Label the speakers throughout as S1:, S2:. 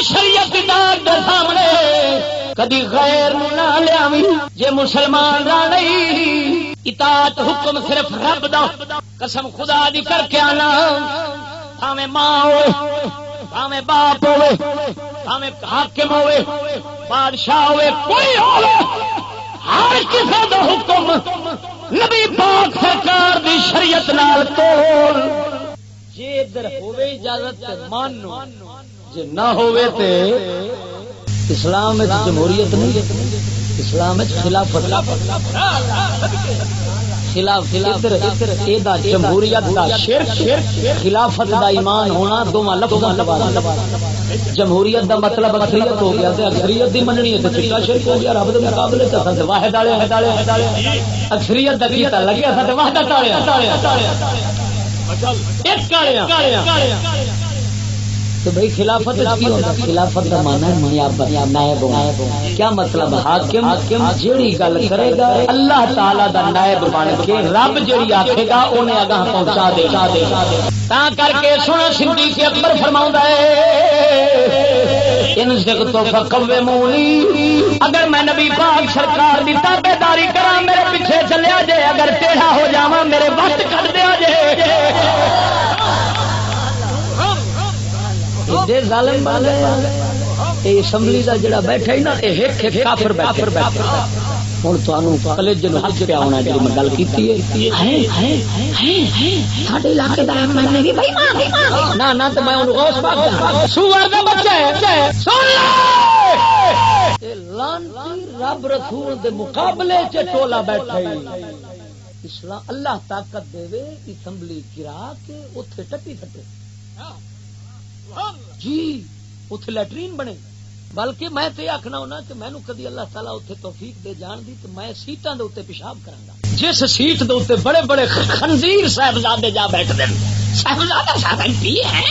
S1: شریعت دے سامنے کدی غیر نہ لیاوی جے مسلمان را نہیں اطاعت حکم صرف رب دا قسم خدا دی کر کے آنا بھاویں ماں ہوئے بھاویں باپ ہوئے بھاویں حاکم ہوئے بادشاہ ہوئے کوئی ہوئے ہر کسی دا حکم نبی پاک سرکار دی شریعت نال توڑ جے ادھر ہوئے اجازت تے مانو جے نہ ہوئے تے اسلام میں جمہوریت نہیں اسلام میں خلافت جمہوریت دا شرک خلافت دا ایمان ہونا دونوں لفظاں جمہوریت دا مطلب اکثریت ہو گیا تے اکثریت دی مننی ہے تے چٹا شرک ہو گیا رب دے مقابلے تے اساں واحد والے اکثریت دا کیتا لگیا اساں تے وحدت والے ایک کالے تو بھائی خلافت کی ہوتا خلافت کا مانا ہے نیابت نائب کیا مطلب حاکم جیڑی گل کرے گا اللہ تعالی دا نائب بن کے رب جیڑی آکھے گا انہیں اگاں پہنچا دے تا کر کے سونا صدیق اکبر فرماؤں ہے ان زغت فقومونی اگر میں نبی پاک سرکار دی تابعداری کراں میرے پیچھے چلیا جے اگر ٹیڑھا ہو جاواں میرے وقت کٹ دیا جے ظالم والے اسمبلی کا جڑا بیٹھا ہی نا کافر بیٹھا ہوں تمہوں کالج ہاتھ پیا ہونا جی میں گل کی رب رسول دے مقابلے ٹولا بیٹھا اسلام اللہ طاقت دے اسمبلی گرا کے اتنے ٹٹی سٹے جی اتنے لیٹرین بنے بلکہ میں تے آخنا ہونا کہ مینو کدی اللہ تعالیٰ اتنے توفیق دے جان دی تو میں سیٹاں دے اتنے پیشاب کراں گا جس سیٹ دے اتنے بڑے بڑے خنزیر صاحبزادے جا بیٹھتے ہیں صاحبزادہ صاحب ایم پی ہے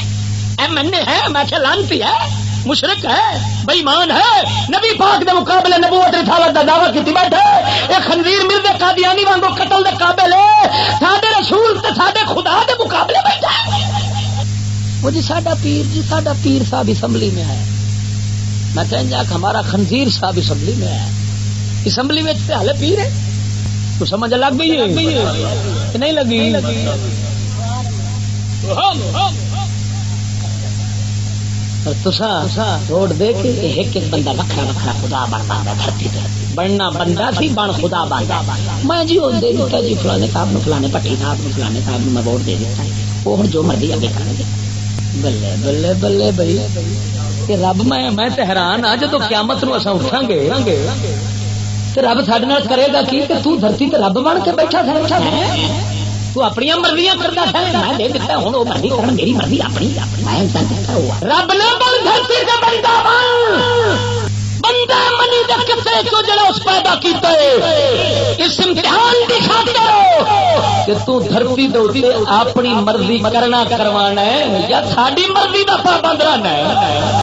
S1: ایم این اے ہے میں لانتی ہے مشرک ہے بے ایمان ہے نبی پاک دے مقابلے نبوت رسالت دا دعویٰ کیتی بیٹھے اے خنزیر مرد قادیانی وانگو قتل دے قابل ہے ساڈے رسول تے ساڈے خدا دے مقابلے بیٹھا ہے وہ جی ساڈا پیر صاحب اسمبلی میں آیا میں کہیں کہ ہمارا خنزیر صاحب اسمبلی میں آیا اسمبلی میں حالے پیر ہے تو سمجھ لگ گئی ہے کہ نہیں لگی روڈ دے کے ایک ایک بندہ وکھرا وکھرا خدا بنتا دھرتی بننا بندہ سی بن خدا بنتا میں جی وہ دے دیتا جی فلانے صاحب نے فلانے پٹی صاحب نے فلانے صاحب نے میں ووٹ دے دیتا وہ ہوں جو مرضی اگے کریں گے بلے بلے بلے بھائی رب میں تے حیران ہاں جدو قیامت نو اساں اٹھاں گے تے رب ساڈے نال کرے گا کی کہ تو دھرتی تے رب بن کے بیٹھا ہے تو اپنی مرضیاں کردا ہے میں دے دیتا ہن او مرضی کرن میری مرضی اپنی میں تے دیتا ہوا رب نہ بن دھرتی تے بندا بندہ منی دے کتے تو جڑا اس پیدا کیتا ہے اس امتحان دی خاطر کہ تو دھرتی دے اوتے اپنی مرضی کرنا کروانا ہے یا ساڈی مرضی دا پابند رہنا ہے